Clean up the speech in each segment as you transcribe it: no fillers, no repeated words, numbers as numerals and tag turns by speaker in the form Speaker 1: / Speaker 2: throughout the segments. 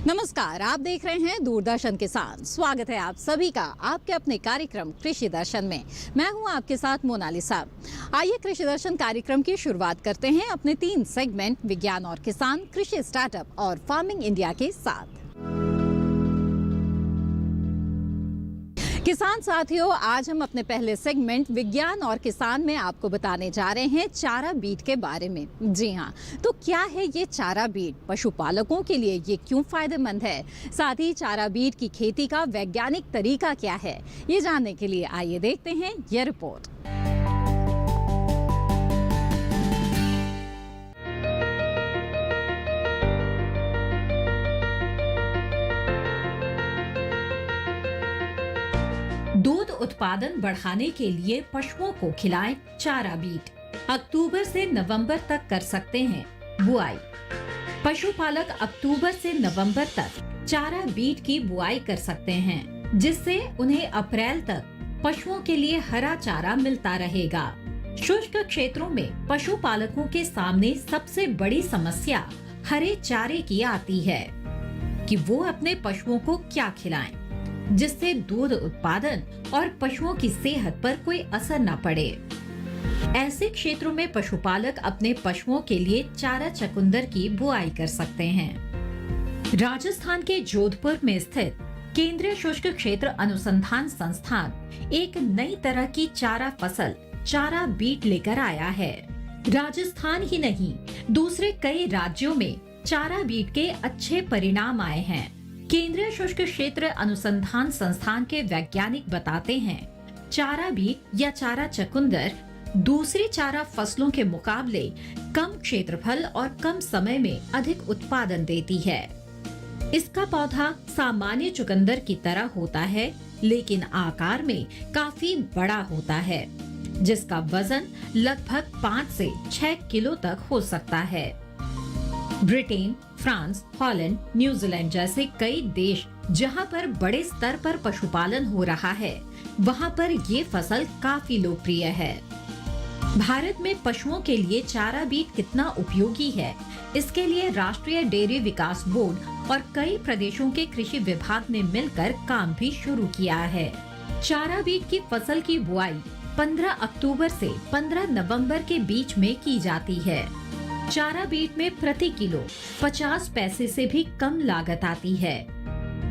Speaker 1: नमस्कार, आप देख रहे हैं दूरदर्शन किसान। स्वागत है आप सभी का आपके अपने कार्यक्रम कृषि दर्शन में। मैं हूं आपके साथ मोनालिसा। आइए कृषि दर्शन कार्यक्रम की शुरुआत करते हैं अपने 3 सेगमेंट विज्ञान और किसान, कृषि स्टार्टअप और फार्मिंग इंडिया के साथ। किसान साथियों, आज हम अपने पहले सेगमेंट विज्ञान और किसान में आपको बताने जा रहे हैं चारा बीट के बारे में। जी हाँ, तो क्या है ये चारा बीट? पशुपालकों के लिए ये क्यों फायदेमंद है? साथ ही चारा बीट की खेती का वैज्ञानिक तरीका क्या है? ये जानने के लिए आइए देखते हैं ये रिपोर्ट। दूध उत्पादन बढ़ाने के लिए पशुओं को खिलाएं चारा बीट। अक्टूबर से नवंबर तक कर सकते हैं बुआई। पशुपालक अक्टूबर से नवंबर तक चारा बीट की बुआई कर सकते हैं, जिससे उन्हें अप्रैल तक पशुओं के लिए हरा चारा मिलता रहेगा। शुष्क क्षेत्रों में पशुपालकों के सामने सबसे बड़ी समस्या हरे चारे की आती है कि वो अपने पशुओं को क्या खिलाएं, जिससे दूध उत्पादन और पशुओं की सेहत पर कोई असर न पड़े। ऐसे क्षेत्रों में पशुपालक अपने पशुओं के लिए चारा चकुंदर की बुआई कर सकते हैं। राजस्थान के जोधपुर में स्थित केंद्रीय शुष्क क्षेत्र अनुसंधान संस्थान एक नई तरह की चारा फसल चारा बीट लेकर आया है। राजस्थान ही नहीं, दूसरे कई राज्यों में चारा बीट के अच्छे परिणाम आए हैं। केंद्रीय शुष्क क्षेत्र अनुसंधान संस्थान के वैज्ञानिक बताते हैं, चारा बीट या चारा चकुंदर दूसरी चारा फसलों के मुकाबले कम क्षेत्रफल और कम समय में अधिक उत्पादन देती है। इसका पौधा सामान्य चुकंदर की तरह होता है, लेकिन आकार में काफी बड़ा होता है, जिसका वजन लगभग 5 से 6 किलो तक हो सकता है। ब्रिटेन, फ्रांस, हॉलैंड, न्यूजीलैंड जैसे कई देश जहां पर बड़े स्तर पर पशुपालन हो रहा है, वहां पर ये फसल काफी लोकप्रिय है। भारत में पशुओं के लिए चारा बीट कितना उपयोगी है, इसके लिए राष्ट्रीय डेयरी विकास बोर्ड और कई प्रदेशों के कृषि विभाग ने मिलकर काम भी शुरू किया है। चारा बीट की फसल की बुआई 15 अक्टूबर से 15 नवंबर के बीच में की जाती है। चारा बीट में प्रति किलो 50 पैसे से भी कम लागत आती है।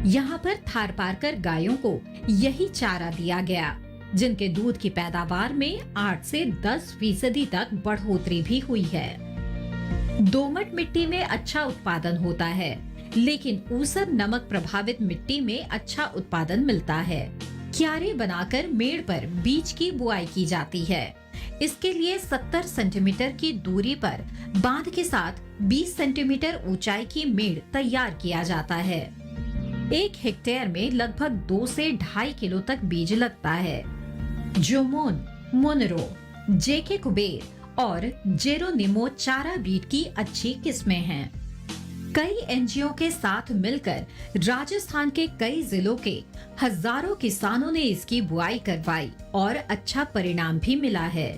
Speaker 1: यहाँ पर थारपारकर गायों को यही चारा दिया गया, जिनके दूध की पैदावार में 8 से 10% तक बढ़ोतरी भी हुई है। दोमट मिट्टी में अच्छा उत्पादन होता है, लेकिन ऊसर नमक प्रभावित मिट्टी में अच्छा उत्पादन मिलता है। क्यारी बनाकर मेड़ पर बीज की बुआई की जाती है। इसके लिए 70 सेंटीमीटर की दूरी पर बांध के साथ 20 सेंटीमीटर ऊंचाई की मेड़ तैयार किया जाता है। 1 हेक्टेयर में लगभग 2 से 2.5 किलो तक बीज लगता है। जोमोन, मोनरो, जेके कुबेर और जेरोनिमो चारा बीट की अच्छी किस्में हैं। कई एनजीओ के साथ मिलकर राजस्थान के कई जिलों के हजारों किसानों ने इसकी बुआई करवाई और अच्छा परिणाम भी मिला है।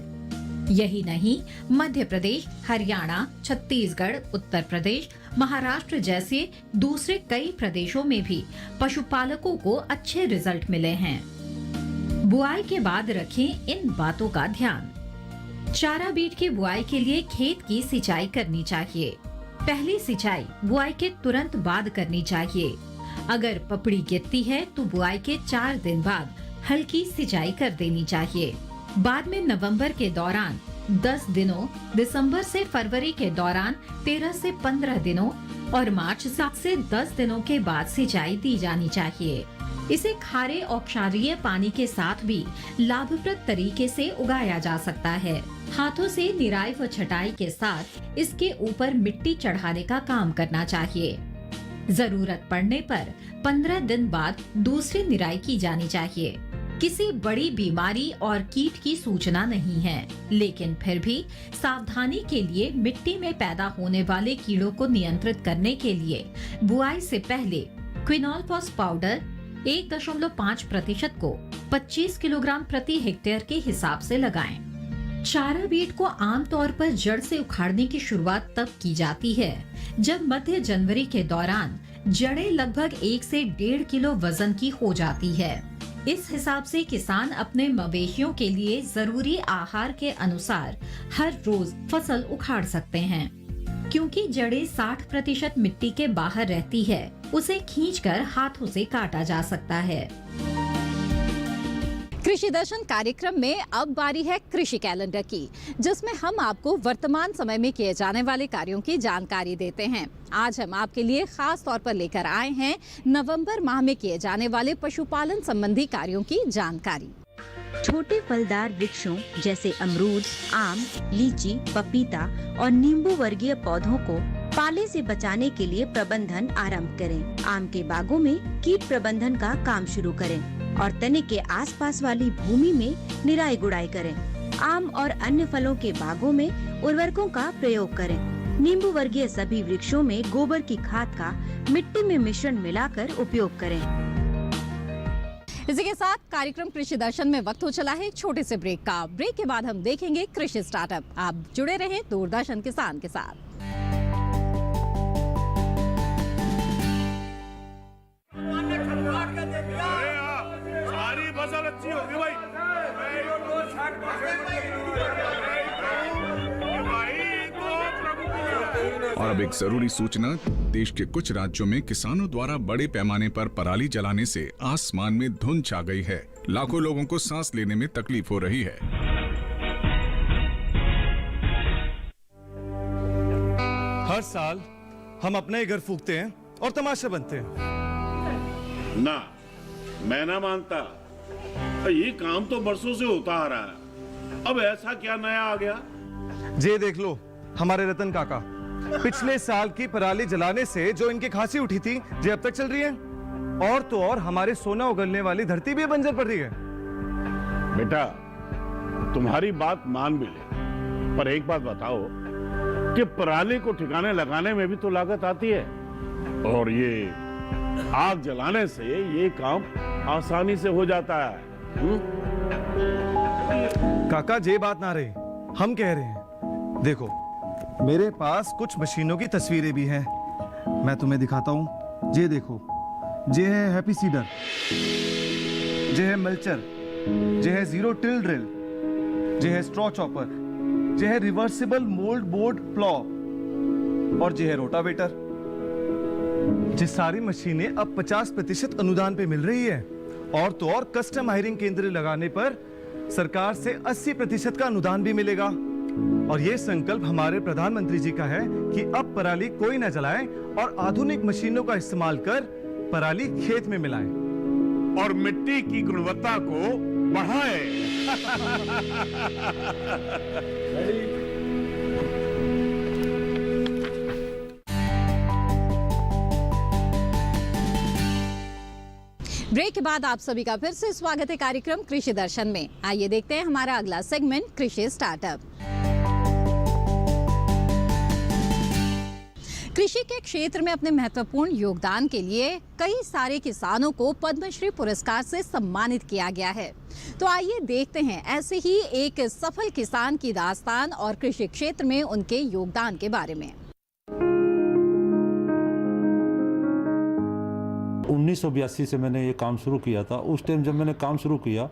Speaker 1: यही नहीं, मध्य प्रदेश, हरियाणा, छत्तीसगढ़, उत्तर प्रदेश, महाराष्ट्र जैसे दूसरे कई प्रदेशों में भी पशुपालकों को अच्छे रिजल्ट मिले हैं। बुआई के बाद रखें इन बातों का ध्यान। चारा बीट की बुआई के लिए खेत की सिंचाई करनी चाहिए। पहली सिंचाई बुआई के तुरंत बाद करनी चाहिए। अगर पपड़ी गिरती है तो बुआई के 4 दिन बाद हल्की सिंचाई कर देनी चाहिए। बाद में नवंबर के दौरान 10 दिनों, दिसंबर से फरवरी के दौरान 13 से 15 दिनों और मार्च 7 से 10 दिनों के बाद सिंचाई दी जानी चाहिए। इसे खारे और क्षारीय पानी के साथ भी लाभप्रद तरीके से उगाया जा सकता है। हाथों से निराई व छटाई के साथ इसके ऊपर मिट्टी चढ़ाने का काम करना चाहिए। जरूरत पड़ने पर 15 दिन बाद दूसरी निराई की जानी चाहिए। किसी बड़ी बीमारी और कीट की सूचना नहीं है, लेकिन फिर भी सावधानी के लिए मिट्टी में पैदा होने वाले कीड़ों को नियंत्रित करने के लिए बुआई से पहले क्विनोलफॉस पाउडर 1.5% को 25 किलोग्राम प्रति हेक्टेयर के हिसाब से लगाएं। चारा बीट को आमतौर पर जड़ से उखाड़ने की शुरुआत तब की जाती है जब मध्य जनवरी के दौरान जड़ें लगभग 1 से 1.5 किलो वजन की हो जाती है। इस हिसाब से किसान अपने मवेशियों के लिए जरूरी आहार के अनुसार हर रोज फसल उखाड़ सकते हैं। क्योंकि जड़ें 60% मिट्टी के बाहर रहती है, उसे खींचकर हाथों से काटा जा सकता है।
Speaker 2: कृषि दर्शन कार्यक्रम में अब बारी है कृषि कैलेंडर की, जिसमें हम आपको वर्तमान समय में किए जाने वाले कार्यों की जानकारी देते हैं। आज हम आपके लिए खास तौर पर लेकर आए हैं नवंबर माह में किए जाने वाले पशुपालन संबंधी कार्यों की जानकारी।
Speaker 3: छोटे फलदार वृक्षों जैसे अमरूद, आम, लीची, पपीता और नींबू वर्गीय पौधों को पाले से बचाने के लिए प्रबंधन आरंभ करें। आम के बागों में कीट प्रबंधन का काम शुरू करें और तने के आसपास वाली भूमि में निराई गुड़ाई करें। आम और अन्य फलों के बागों में उर्वरकों का प्रयोग करें। नींबू वर्गीय सभी वृक्षों में गोबर की खाद का मिट्टी में मिश्रण मिलाकर उपयोग करें।
Speaker 2: इसी के साथ कार्यक्रम कृषि दर्शन में वक्त हो चला है एक छोटे से ब्रेक का। ब्रेक के बाद हम देखेंगे कृषि स्टार्टअप। आप जुड़े रहें दूरदर्शन किसान के साथ।
Speaker 4: सारी फसल अच्छी होगी भाई।
Speaker 5: और अब एक जरूरी सूचना, देश के कुछ राज्यों में किसानों द्वारा बड़े पैमाने पर पराली जलाने से आसमान में धुंध छा गई है। लाखों लोगों को सांस लेने में तकलीफ हो रही है।
Speaker 4: हर साल हम अपने ही घर फूकते हैं और तमाशे बनते हैं।
Speaker 6: ना, मैं ना मानता। ये काम तो बरसों से होता आ रहा है, अब ऐसा क्या नया आ गया?
Speaker 4: ये देख लो, हमारे रतन काका पिछले साल की पराली जलाने से जो इनकी खांसी उठी थी, ये अब तक चल रही है। और तो और हमारे सोना उगलने वाली धरती भी बंजर पड़ रही है।
Speaker 6: बेटा, तुम्हारी बात मान भी ले, पर एक बात बताओ कि पराली को ठिकाने लगाने में भी तो लागत आती है, और ये आग जलाने से ये काम आसानी से हो जाता है।
Speaker 4: काका, ये बात ना रही, हम कह रहे हैं। देखो, मेरे पास कुछ मशीनों की तस्वीरें भी हैं, मैं तुम्हें दिखाता हूं। ये देखो, ये है हैप्पी सीडर, ये है मल्चर, ये है जीरो टिल ड्रिल, ये है स्ट्रॉ चॉपर, ये है रिवर्सिबल मोल्ड बोर्ड प्लॉ, और ये है रोटावेटर। ये सारी मशीनें अब 50% अनुदान पे मिल रही है, और तो और कस्टम हायरिंग केंद्र लगाने पर सरकार से 80% का अनुदान भी मिलेगा। और ये संकल्प हमारे प्रधानमंत्री जी का है कि अब पराली कोई न जलाए और आधुनिक मशीनों का इस्तेमाल कर पराली खेत में मिलाएं
Speaker 6: और मिट्टी की गुणवत्ता को बढ़ाएं।
Speaker 2: ब्रेक के बाद आप सभी का फिर से स्वागत है कार्यक्रम कृषि दर्शन में। आइए देखते हैं हमारा अगला सेगमेंट, कृषि स्टार्टअप। कृषि के क्षेत्र में अपने महत्वपूर्ण योगदान के लिए कई सारे किसानों को पद्मश्री पुरस्कार से सम्मानित किया गया है। तो आइए देखते हैं ऐसे ही एक सफल किसान की दास्तान और कृषि क्षेत्र में उनके योगदान के बारे में।
Speaker 7: 1982 से मैंने ये काम शुरू किया था। उस टाइम जब मैंने काम शुरू किया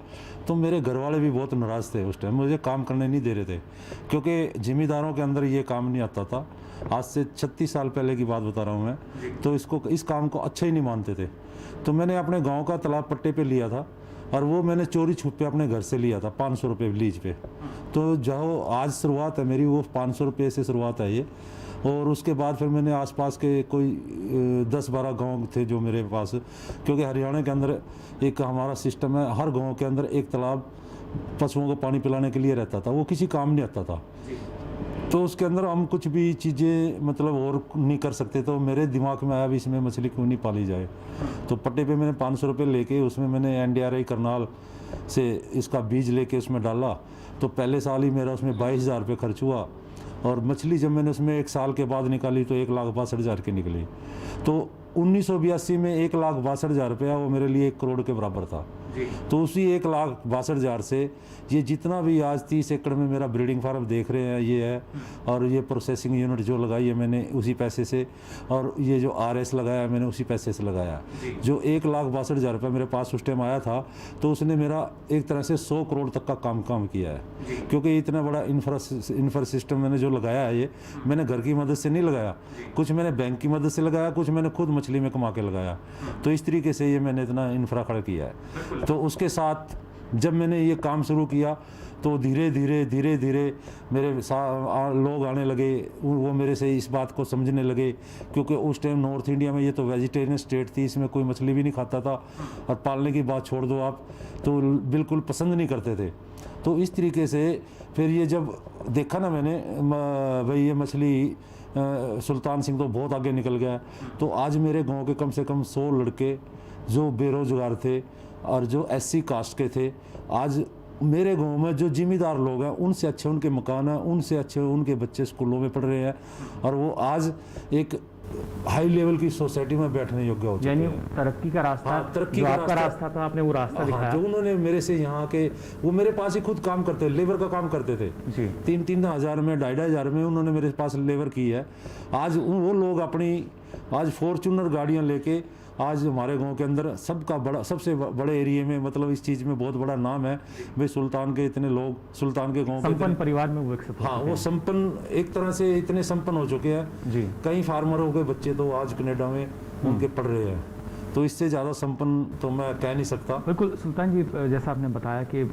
Speaker 7: तो मेरे घर वाले भी बहुत नाराज़ थे। उस टाइम मुझे काम करने नहीं दे रहे थे, क्योंकि जिम्मेदारों के अंदर ये काम नहीं आता था। आज से 36 साल पहले की बात बता रहा हूँ मैं। तो इस काम को अच्छा ही नहीं मानते थे। तो मैंने अपने गाँव का तालाब पट्टे पर लिया था, और वो मैंने चोरी छुप पे अपने घर से लिया था 500 रुपये लीज पे। तो जो आज शुरुआत है मेरी, वो 500 रुपये से शुरुआत है ये। और उसके बाद फिर मैंने आसपास के कोई 10-12 गांव थे जो मेरे पास, क्योंकि हरियाणा के अंदर एक हमारा सिस्टम है, हर गांव के अंदर एक तालाब पशुओं को पानी पिलाने के लिए रहता था, वो किसी काम नहीं आता था। तो उसके अंदर हम कुछ भी चीज़ें मतलब और नहीं कर सकते। तो मेरे दिमाग में आया भी इसमें मछली क्यों नहीं पाली जाए। तो पट्टे पे मैंने 500 रुपये लेके उसमें मैंने NDRI करनाल से इसका बीज लेके उसमें डाला। तो पहले साल ही मेरा उसमें 22,000 रुपये खर्च हुआ, और मछली जब मैंने उसमें 1 साल के बाद निकाली तो 1,62,000 की निकली। तो 1982 में 1,62,000 रुपया वो मेरे लिए 1 करोड़ के बराबर था। तो उसी 1,62,000 से ये जितना भी आज 30 एकड़ में मेरा ब्रीडिंग फार्म देख रहे हैं ये है, और ये प्रोसेसिंग यूनिट जो लगाई है मैंने उसी पैसे से, और ये जो RS लगाया है मैंने उसी पैसे से लगाया। जो 1,62,000 रुपये मेरे पास उस टाइम आया था, तो उसने मेरा एक तरह से 100 करोड़ तक का काम किया है, क्योंकि इतना बड़ा इंफ्रा सिस्टम मैंने जो लगाया है ये मैंने घर की मदद से नहीं लगाया, कुछ मैंने बैंक की मदद से लगाया, कुछ मैंने खुद मछली में कमा के लगाया। तो इस तरीके से ये मैंने इतना इंफ्रा खड़ा किया है। तो उसके साथ जब मैंने ये काम शुरू किया तो धीरे धीरे मेरे लोग आने लगे, वो मेरे से इस बात को समझने लगे, क्योंकि उस टाइम नॉर्थ इंडिया में ये तो वेजिटेरियन स्टेट थी, इसमें कोई मछली भी नहीं खाता था, और पालने की बात छोड़ दो आप, तो बिल्कुल पसंद नहीं करते थे। तो इस तरीके से फिर ये जब देखा ना मैंने भाई ये मछली सुल्तान सिंह तो बहुत आगे निकल गया, तो आज मेरे गांव के कम से कम 100 लड़के जो बेरोजगार थे और जो SC कास्ट के थे, आज मेरे गांव में जो जिम्मेदार लोग हैं उनसे अच्छे उनके मकान हैं, उनसे अच्छे उनके बच्चे स्कूलों में पढ़ रहे हैं, और वो आज एक हाई लेवल की सोसाइटी में बैठने योग्य हो चुके
Speaker 8: यानी
Speaker 7: हैं।
Speaker 8: तरक्की का रास्ता,
Speaker 7: हाँ, तरक्की
Speaker 8: जो
Speaker 7: का
Speaker 8: आपका रास्ता था आपने वो रास्ता दिखाया।
Speaker 7: जो उन्होंने मेरे से यहाँ के, वो मेरे पास ही खुद काम करते, लेबर का काम करते थे
Speaker 8: जी।
Speaker 7: 3-3 हज़ार में 2,500 में उन्होंने मेरे पास लेबर की है। आज वो लोग अपनी आज फॉर्चूनर गाड़ियाँ लेके आज हमारे गांव के अंदर सबसे बड़े एरिया में, मतलब इस चीज़ में बहुत बड़ा नाम है भाई, सुल्तान के इतने लोग, सुल्तान के गांव
Speaker 8: संपन्न परिवार में वो विकसित।
Speaker 7: हाँ, वो संपन्न एक तरह से इतने संपन्न हो चुके हैं
Speaker 8: जी।
Speaker 7: कई फार्मरों के बच्चे तो आज कनाडा में उनके पढ़ रहे हैं, तो इससे ज़्यादा संपन्न तो मैं कह नहीं सकता।
Speaker 8: बिल्कुल सुल्तान जी, जैसा आपने बताया कि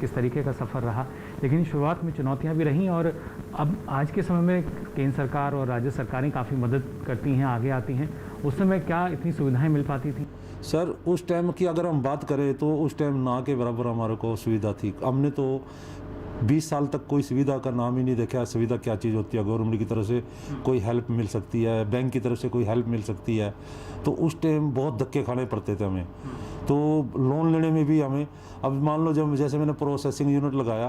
Speaker 8: किस तरीके का सफ़र रहा, लेकिन शुरुआत में चुनौतियां भी रहीं, और अब आज के समय में केंद्र सरकार और राज्य सरकारें काफ़ी मदद करती हैं, आगे आती हैं। उस समय क्या इतनी सुविधाएं मिल पाती थी?
Speaker 7: सर उस टाइम की अगर हम बात करें तो उस टाइम ना के बराबर हमारे को सुविधा थी। हमने तो 20 साल तक कोई सुविधा का नाम ही नहीं देखा। सुविधा क्या चीज़ होती है, गवर्नमेंट की तरफ से कोई हेल्प मिल सकती है, बैंक की तरफ से कोई हेल्प मिल सकती है, तो उस टाइम बहुत धक्के खाने पड़ते थे हमें। तो लोन लेने में भी हमें, अब मान लो जब जैसे मैंने प्रोसेसिंग यूनिट लगाया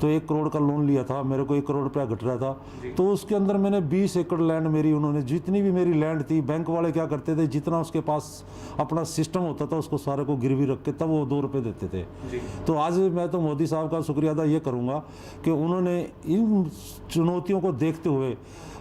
Speaker 7: तो 1 करोड़ का लोन लिया था, मेरे को 1 करोड़ रुपया घट रहा था, तो उसके अंदर मैंने 20 एकड़ लैंड मेरी, उन्होंने जितनी भी मेरी लैंड थी, बैंक वाले क्या करते थे, जितना उसके पास अपना सिस्टम होता था उसको सारे को गिरवी रख के तब वो 2 रुपये देते थे। तो आज मैं तो मोदी साहब का शुक्रिया अदा ये करूँगा कि उन्होंने इन चुनौतियों को देखते हुए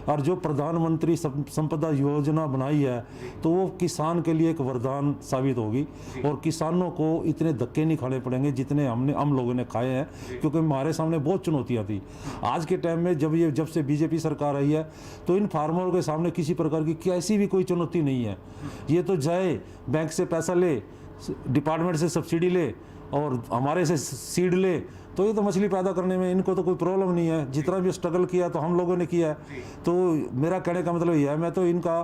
Speaker 7: और जो प्रधानमंत्री संपदा योजना बनाई है तो वो किसान के लिए एक वरदान साबित होगी, और किसानों को इतने धक्के नहीं खाने पड़ेंगे जितने हम लोगों ने खाए हैं, क्योंकि हमारे सामने बहुत चुनौतियां थी। आज के टाइम में जब से बीजेपी सरकार आई है तो इन फार्मरों के सामने किसी प्रकार की कैसी भी कोई चुनौती नहीं है। ये तो जाए बैंक से पैसा ले, डिपार्टमेंट से सब्सिडी ले और हमारे से सीड ले, तो ये तो मछली पैदा करने में इनको तो कोई प्रॉब्लम नहीं है। जितना भी स्ट्रगल किया तो हम लोगों ने किया है। तो मेरा कहने का मतलब ये है, मैं तो इनका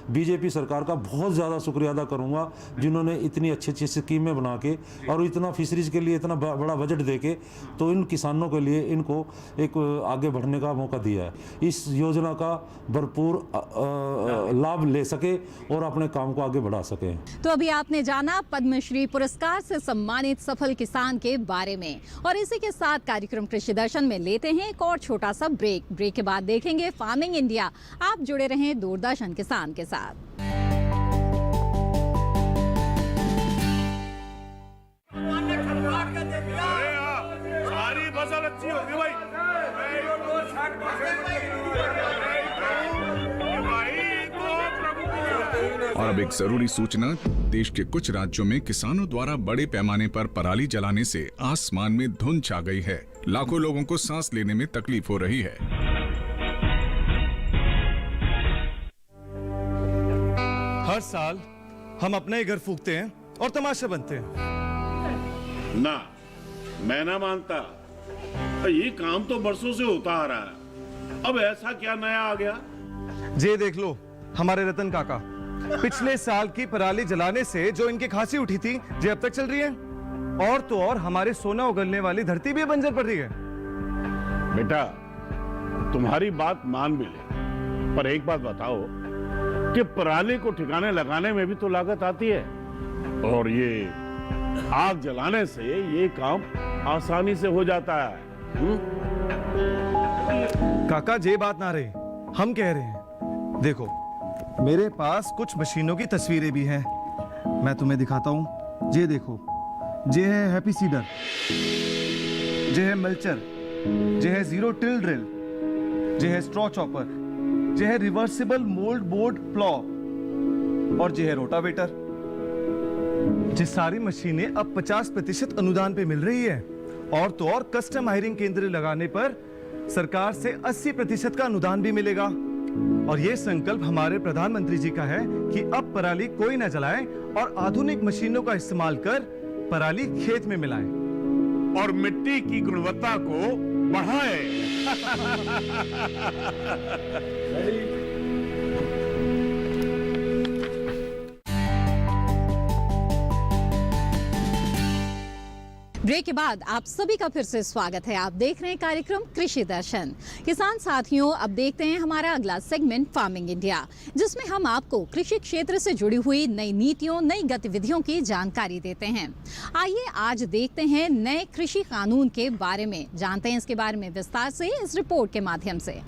Speaker 7: बीजेपी सरकार का बहुत ज़्यादा शुक्रिया अदा करूँगा जिन्होंने इतनी अच्छी अच्छी स्कीमें बना के और इतना फिशरीज के लिए इतना बड़ा बजट दे के तो इन किसानों के लिए इनको एक आगे बढ़ने का मौका दिया है। इस योजना का भरपूर लाभ ले सके और अपने काम को आगे बढ़ा सके।
Speaker 2: तो अभी आपने जाना पद्मश्री पुरस्कार से सम्मानित सफल किसान के बारे में, और इसी के साथ कार्यक्रम कृषि दर्शन में लेते हैं एक और छोटा सा ब्रेक के बाद देखेंगे फार्मिंग इंडिया। आप जुड़े रहें दूरदर्शन किसान के साथ।
Speaker 6: सारी फसल अच्छी होगी भाई।
Speaker 5: और अब एक जरूरी सूचना, देश के कुछ राज्यों में किसानों द्वारा बड़े पैमाने पर पराली जलाने से आसमान में धुंध छा गई है। लाखों लोगों को सांस लेने में तकलीफ हो रही है।
Speaker 4: हर साल हम अपने ही घर फूकते हैं और तमाशा बनते हैं।
Speaker 6: ना, मैं ना मानता। ये काम तो बरसों से होता आ रहा है, अब ऐसा क्या नया आ गया?
Speaker 4: ये देख लो हमारे रतन काका, पिछले साल की पराली जलाने से जो इनकी खांसी उठी थी ये अब तक चल रही है। और तो और हमारे सोना उगलने वाली धरती भी बंजर पड़ रही है।
Speaker 6: बेटा तुम्हारी बात मान भी ले, पर एक बात बताओ कि पराली को ठिकाने लगाने में भी तो लागत आती है, और ये आग जलाने से ये काम आसानी से हो जाता है।
Speaker 4: काका ये बात ना रहे, हम कह रहे हैं। देखो मेरे पास कुछ मशीनों की तस्वीरें भी हैं, मैं तुम्हें दिखाता हूँ। ये देखो, जे है हैप्पी सीडर, जे है मल्चर, जे है जीरो टिल ड्रिल, जे है स्ट्रॉ चॉपर, जे है रिवर्सिबल मोल्ड बोर्ड प्लॉ और जे है रोटावेटर। ये सारी मशीनें अब 50% अनुदान पे मिल रही है और तो और कस्टम हायरिंग केंद्र लगाने पर सरकार से 80% का अनुदान भी मिलेगा। और ये संकल्प हमारे प्रधानमंत्री जी का है कि अब पराली कोई न जलाए और आधुनिक मशीनों का इस्तेमाल कर पराली खेत में मिलाएं
Speaker 6: और मिट्टी की गुणवत्ता को बढ़ाए।
Speaker 2: ब्रेक के बाद आप सभी का फिर से स्वागत है। आप देख रहे हैं कार्यक्रम कृषि दर्शन। किसान साथियों, अब देखते हैं हमारा अगला सेगमेंट फार्मिंग इंडिया, जिसमें हम आपको कृषि क्षेत्र से जुड़ी हुई नई नीतियों, नई गतिविधियों की जानकारी देते हैं। आइए आज देखते हैं नए कृषि कानून के बारे में, जानते हैं इसके बारे में विस्तार से इस रिपोर्ट के माध्यम से।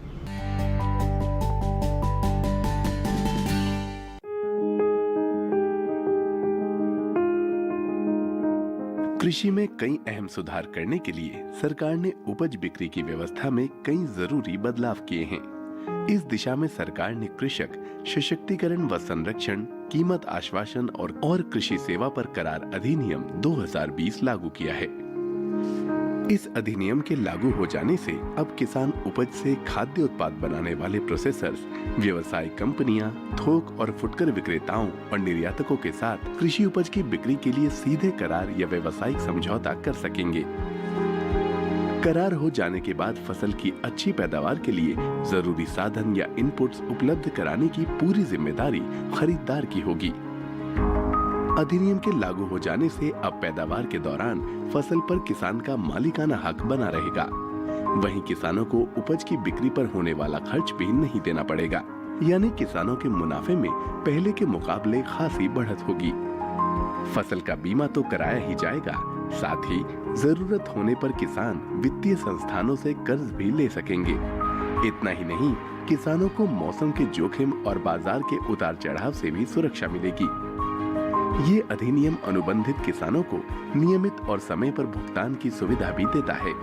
Speaker 9: कृषि में कई अहम सुधार करने के लिए सरकार ने उपज बिक्री की व्यवस्था में कई जरूरी बदलाव किए हैं। इस दिशा में सरकार ने कृषक सशक्तिकरण व संरक्षण, कीमत आश्वासन और कृषि सेवा पर करार अधिनियम 2020 लागू किया है। इस अधिनियम के लागू हो जाने से अब किसान उपज से खाद्य उत्पाद बनाने वाले प्रोसेसर्स, व्यवसायिक कंपनियां, थोक और फुटकर विक्रेताओं और निर्यातकों के साथ कृषि उपज की बिक्री के लिए सीधे करार या व्यवसायिक समझौता कर सकेंगे। करार हो जाने के बाद फसल की अच्छी पैदावार के लिए जरूरी साधन या इनपुट्स उपलब्ध कराने की पूरी जिम्मेदारी खरीदार की होगी। अधिनियम के लागू हो जाने से अब पैदावार के दौरान फसल पर किसान का मालिकाना हक बना रहेगा। वहीं किसानों को उपज की बिक्री पर होने वाला खर्च भी नहीं देना पड़ेगा, यानी किसानों के मुनाफे में पहले के मुकाबले खासी बढ़त होगी। फसल का बीमा तो कराया ही जाएगा, साथ ही जरूरत होने पर किसान वित्तीय संस्थानों से कर्ज भी ले सकेंगे। इतना ही नहीं, किसानों को मौसम के जोखिम और बाजार के उतार चढ़ाव से भी सुरक्षा मिलेगी। ये अधिनियम अनुबंधित किसानों को नियमित और समय पर भुगतान की सुविधा भी देता है।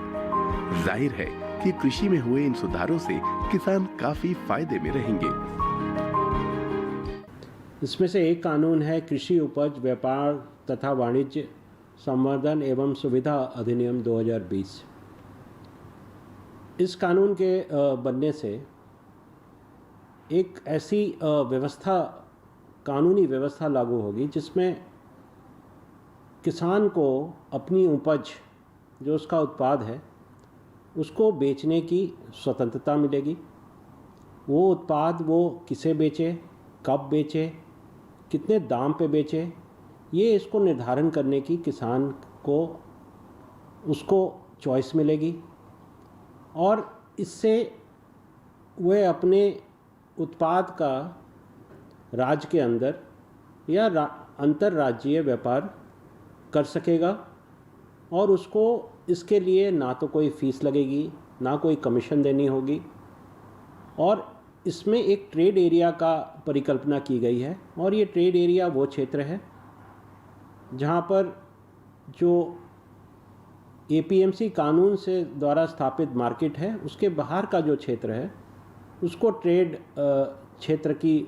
Speaker 9: जाहिर है कि कृषि में हुए इन सुधारों से किसान काफी फायदे में रहेंगे।
Speaker 10: इसमें से एक कानून है कृषि उपज व्यापार तथा वाणिज्य संवर्धन एवं सुविधा अधिनियम 2020। इस कानून के बनने से एक ऐसी कानूनी व्यवस्था लागू होगी जिसमें किसान को अपनी उपज, जो उसका उत्पाद है, उसको बेचने की स्वतंत्रता मिलेगी। वो उत्पाद वो किसे बेचे, कब बेचे, कितने दाम पे बेचे, ये इसको निर्धारण करने की किसान को उसको चॉइस मिलेगी और इससे वह अपने उत्पाद का राज्य के अंदर या अंतर्राज्यीय व्यापार कर सकेगा और उसको इसके लिए ना तो कोई फीस लगेगी, ना कोई कमीशन देनी होगी। और इसमें एक ट्रेड एरिया का परिकल्पना की गई है और ये ट्रेड एरिया वो क्षेत्र है जहाँ पर जो APMC कानून से द्वारा स्थापित मार्केट है, उसके बाहर का जो क्षेत्र है उसको ट्रेड क्षेत्र की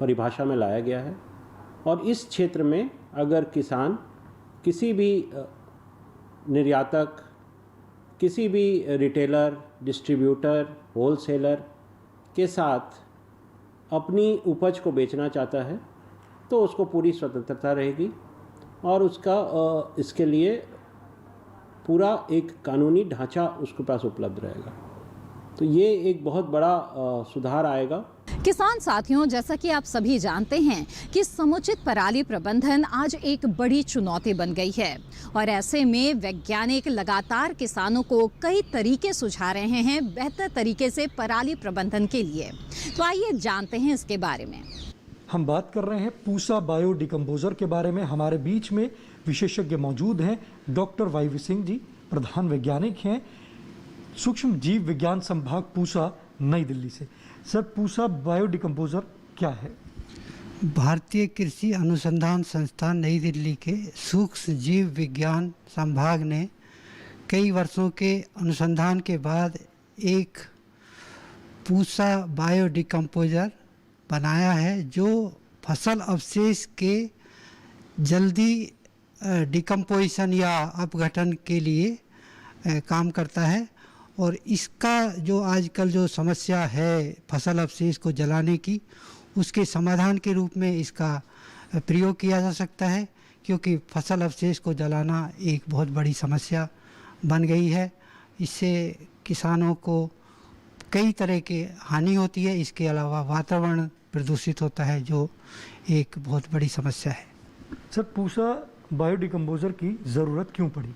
Speaker 10: परिभाषा में लाया गया है। और इस क्षेत्र में अगर किसान किसी भी निर्यातक, किसी भी रिटेलर, डिस्ट्रीब्यूटर, होलसेलर के साथ अपनी उपज को बेचना चाहता है तो उसको पूरी स्वतंत्रता रहेगी और उसका इसके लिए पूरा एक कानूनी ढांचा उसके पास उपलब्ध रहेगा। तो ये एक बहुत बड़ा सुधार आएगा।
Speaker 2: किसान साथियों, जैसा कि आप सभी जानते हैं कि समुचित पराली प्रबंधन आज एक बड़ी चुनौती बन गई है और ऐसे में वैज्ञानिक लगातार किसानों को कई तरीके सुझा रहे हैं बेहतर तरीके से पराली प्रबंधन के लिए। तो आइए जानते हैं इसके बारे में।
Speaker 11: हम बात कर रहे हैं पूसा बायो डिकम्पोजर के बारे में। हमारे बीच में विशेषज्ञ मौजूद हैं। डॉक्टर YV सिंह जी प्रधान वैज्ञानिक हैं, सूक्ष्म जीव विज्ञान संभाग पूसा, नई दिल्ली से। सर, पूसा बायो डिकम्पोजर क्या है?
Speaker 12: भारतीय कृषि अनुसंधान संस्थान नई दिल्ली के सूक्ष्म जीव विज्ञान संभाग ने कई वर्षों के अनुसंधान के बाद एक पूसा बायोडिकम्पोजर बनाया है जो फसल अवशेष के जल्दी डिकम्पोजिशन या अपघटन के लिए काम करता है। और इसका जो आजकल जो समस्या है फसल अवशेष को जलाने की, उसके समाधान के रूप में इसका प्रयोग किया जा सकता है, क्योंकि फसल अवशेष को जलाना एक बहुत बड़ी समस्या बन गई है। इससे किसानों को कई तरह की हानि होती है। इसके अलावा वातावरण प्रदूषित होता है, जो एक बहुत बड़ी समस्या है।
Speaker 11: सर, पूसा बायोडिकम्पोजर की ज़रूरत क्यों पड़ी?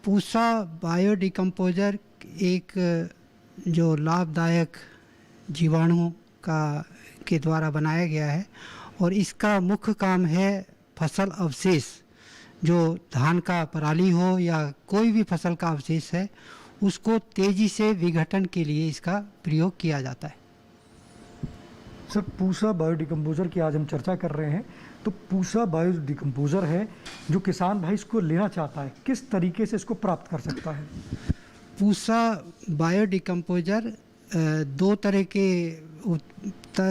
Speaker 12: पूसा बायोडिकम्पोजर एक जो लाभदायक जीवाणु के द्वारा बनाया गया है और इसका मुख्य काम है फसल अवशेष, जो धान का पराली हो या कोई भी फसल का अवशेष है, उसको तेज़ी से विघटन के लिए इसका प्रयोग किया जाता है।
Speaker 11: सर, पूसा बायोडिकम्पोजर की आज हम चर्चा कर रहे हैं, तो पूसा बायोडिकम्पोजर है जो किसान भाई इसको लेना चाहता है, किस तरीके से इसको प्राप्त कर सकता है?
Speaker 12: पूसा बायोडिकम्पोजर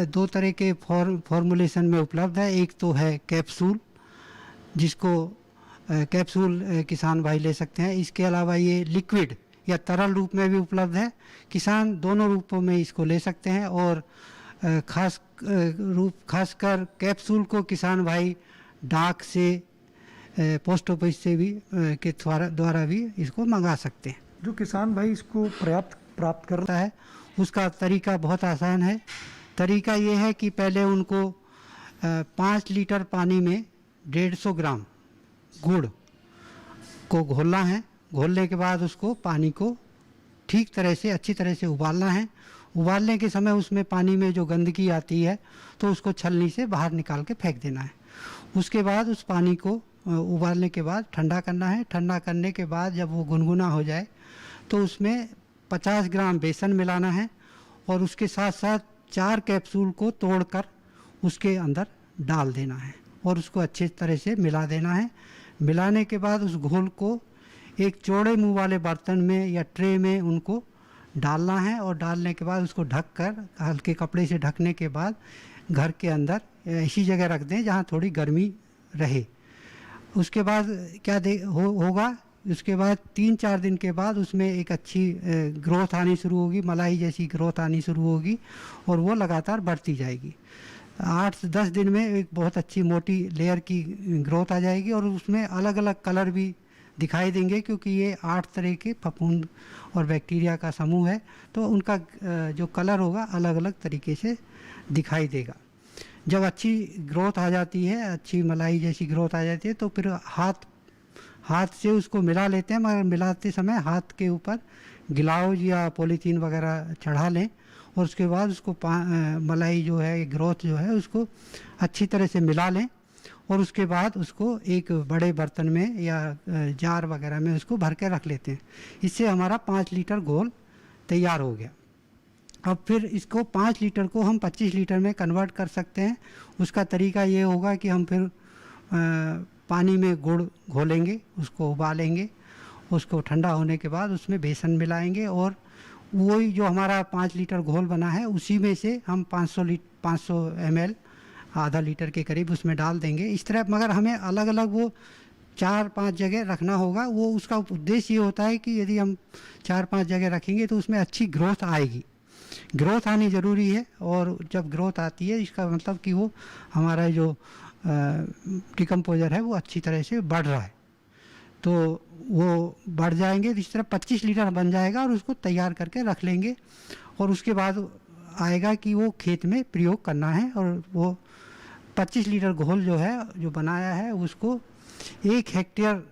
Speaker 12: दो तरह के फॉर्मुलेशन में उपलब्ध है। एक तो है कैप्सूल, जिसको कैप्सूल किसान भाई ले सकते हैं। इसके अलावा ये लिक्विड या तरल रूप में भी उपलब्ध है। किसान दोनों रूपों में इसको ले सकते हैं और खासकर कैप्सूल को किसान भाई डाक से, पोस्ट ऑफिस से भी के द्वारा भी इसको मंगा सकते हैं।
Speaker 11: जो किसान भाई इसको प्राप्त करता
Speaker 12: है, उसका तरीका बहुत आसान है। तरीका ये है कि पहले उनको 5 लीटर पानी में 150 ग्राम गुड़ को घोलना है। घोलने के बाद उसको पानी को ठीक तरह से, अच्छी तरह से उबालना है। उबालने के समय उसमें पानी में जो गंदगी आती है तो उसको छलनी से बाहर निकाल के फेंक देना है। उसके बाद उस पानी को उबालने के बाद ठंडा करना है। ठंडा करने के बाद जब वो गुनगुना हो जाए तो उसमें 50 ग्राम बेसन मिलाना है और उसके साथ साथ 4 कैप्सूल को तोड़कर उसके अंदर डाल देना है और उसको अच्छे तरह से मिला देना है। मिलाने के बाद उस घोल को एक चौड़े मुंह वाले बर्तन में या ट्रे में उनको डालना है और डालने के बाद उसको ढककर हल्के कपड़े से ढकने के बाद घर के अंदर ऐसी जगह रख दें जहाँ थोड़ी गर्मी रहे। उसके बाद क्या होगा, उसके बाद 3-4 दिन के बाद उसमें एक अच्छी ग्रोथ आनी शुरू होगी, मलाई जैसी ग्रोथ आनी शुरू होगी और वो लगातार बढ़ती जाएगी। 8-10 दिन में एक बहुत अच्छी मोटी लेयर की ग्रोथ आ जाएगी और उसमें अलग अलग कलर भी दिखाई देंगे, क्योंकि ये 8 तरह के फफूंद और बैक्टीरिया का समूह है, तो उनका जो कलर होगा अलग अलग तरीके से दिखाई देगा। जब अच्छी ग्रोथ आ जाती है, अच्छी मलाई जैसी ग्रोथ आ जाती है, तो फिर हाथ से उसको मिला लेते हैं, मगर मिलाते समय हाथ के ऊपर ग्लव्स या पॉलीथीन वगैरह चढ़ा लें और उसके बाद उसको मलाई जो है, ग्रोथ जो है, उसको अच्छी तरह से मिला लें और उसके बाद उसको एक बड़े बर्तन में या जार वगैरह में उसको भर के रख लेते हैं। इससे हमारा 5 लीटर घोल तैयार हो गया। अब फिर इसको 5 लीटर को हम 25 लीटर में कन्वर्ट कर सकते हैं। उसका तरीका ये होगा कि हम फिर पानी में गुड़ घोलेंगे, उसको उबालेंगे, उसको ठंडा होने के बाद उसमें बेसन मिलाएंगे और वही जो हमारा 5 लीटर घोल बना है उसी में से हम 500 ml, आधा लीटर के करीब उसमें डाल देंगे। इस तरह, मगर हमें अलग अलग वो 4-5 जगह रखना होगा। वो उसका उद्देश्य ये होता है कि यदि हम 4-5 जगह रखेंगे तो उसमें अच्छी ग्रोथ आएगी। ग्रोथ आनी ज़रूरी है और जब ग्रोथ आती है इसका मतलब कि वो हमारा जो डिकम्पोजर है वो अच्छी तरह से बढ़ रहा है, तो वो बढ़ जाएंगे। तो इस तरह 25 लीटर बन जाएगा और उसको तैयार करके रख लेंगे और उसके बाद आएगा कि वो खेत में प्रयोग करना है और वो 25 लीटर घोल जो है, जो बनाया है, उसको 1 हेक्टेयर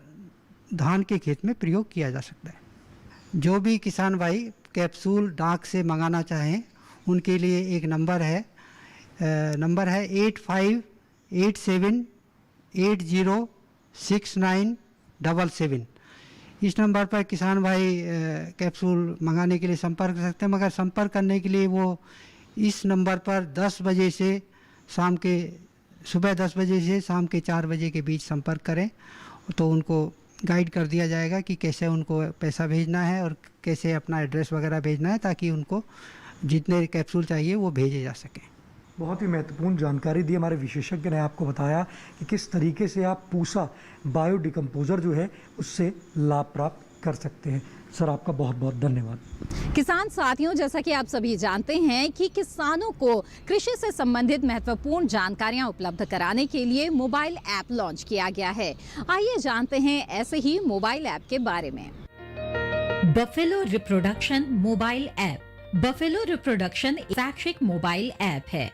Speaker 12: धान के खेत में प्रयोग किया जा सकता है। जो भी किसान भाई कैप्सूल डाक से मंगाना चाहें उनके लिए एक नंबर है 8587806977। इस नंबर पर किसान भाई कैप्सूल मंगाने के लिए संपर्क कर सकते हैं, मगर संपर्क करने के लिए वो इस नंबर पर 10 बजे से सुबह 10 बजे से शाम के 4 बजे के बीच संपर्क करें तो उनको गाइड कर दिया जाएगा कि कैसे उनको पैसा भेजना है और कैसे अपना एड्रेस वगैरह भेजना है, ताकि उनको जितने कैप्सूल चाहिए वो भेजे जा सकें।
Speaker 11: बहुत ही महत्वपूर्ण जानकारी दी हमारे विशेषज्ञ ने, आपको बताया कि किस तरीके से आप पूसा बायो डिकम्पोजर जो है उससे लाभ प्राप्त कर सकते हैं। सर, आपका बहुत बहुत धन्यवाद।
Speaker 2: किसान साथियों, जैसा कि आप सभी जानते हैं कि किसानों को कृषि से संबंधित महत्वपूर्ण जानकारियां उपलब्ध कराने के लिए मोबाइल ऐप लॉन्च किया गया है। आइए जानते हैं ऐसे ही मोबाइल ऐप के बारे में।
Speaker 1: Buffalo reproduction mobile app. Buffalo reproduction शैक्षिक मोबाइल ऐप है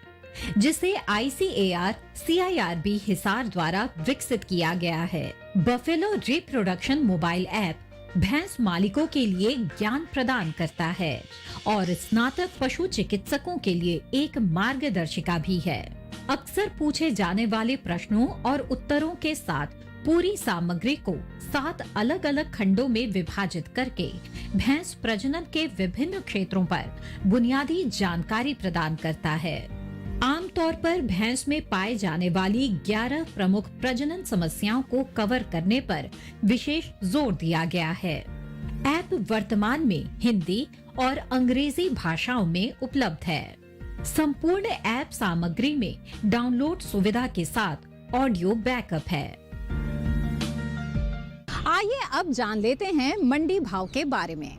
Speaker 1: जिसे ICAR CIRB हिसार द्वारा विकसित किया गया है। बफेलो रिप्रोडक्शन मोबाइल ऐप भैंस मालिकों के लिए ज्ञान प्रदान करता है और स्नातक पशु चिकित्सकों के लिए एक मार्गदर्शिका भी है। अक्सर पूछे जाने वाले प्रश्नों और उत्तरों के साथ पूरी सामग्री को 7 अलग अलग खंडों में विभाजित करके भैंस प्रजनन के विभिन्न क्षेत्रों पर बुनियादी जानकारी प्रदान करता है। आमतौर पर भैंस में पाए जाने वाली 11 प्रमुख प्रजनन समस्याओं को कवर करने पर विशेष जोर दिया गया है। ऐप वर्तमान में हिंदी और अंग्रेजी भाषाओं में उपलब्ध है। संपूर्ण ऐप सामग्री में डाउनलोड सुविधा के साथ ऑडियो बैकअप है।
Speaker 2: आइए अब जान लेते हैं मंडी भाव के बारे में।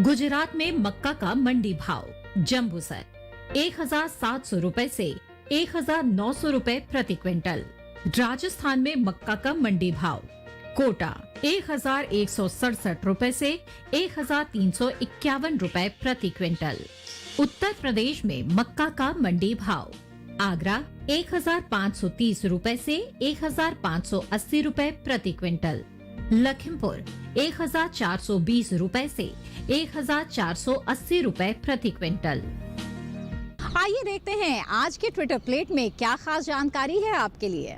Speaker 1: गुजरात में मक्का का मंडी भाव जम्बूसर 1,700 रुपए से 1,900 रुपए प्रति क्विंटल। राजस्थान में मक्का का मंडी भाव कोटा 1,167 रुपए से 1,351 रुपए प्रति क्विंटल। उत्तर प्रदेश में मक्का का मंडी भाव आगरा 1,530 रुपए से 1,580 रुपए प्रति क्विंटल। लखीमपुर 1,420 रुपए से 1,480 रुपए प्रति क्विंटल।
Speaker 2: आइए देखते हैं आज के ट्विटर प्लेट में क्या खास जानकारी है आपके लिए।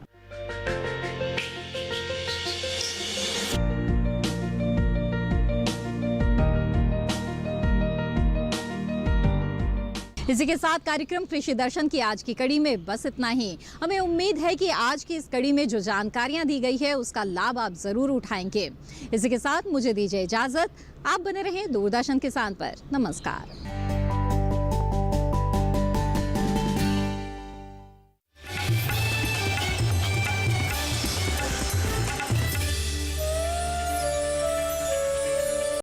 Speaker 2: इसी के साथ कार्यक्रम कृषि दर्शन की आज की कड़ी में बस इतना ही। हमें उम्मीद है कि आज की इस कड़ी में जो जानकारियां दी गई है उसका लाभ आप जरूर उठाएंगे। इसी के साथ मुझे दीजिए इजाजत। आप बने रहें दूरदर्शन किसान पर। नमस्कार।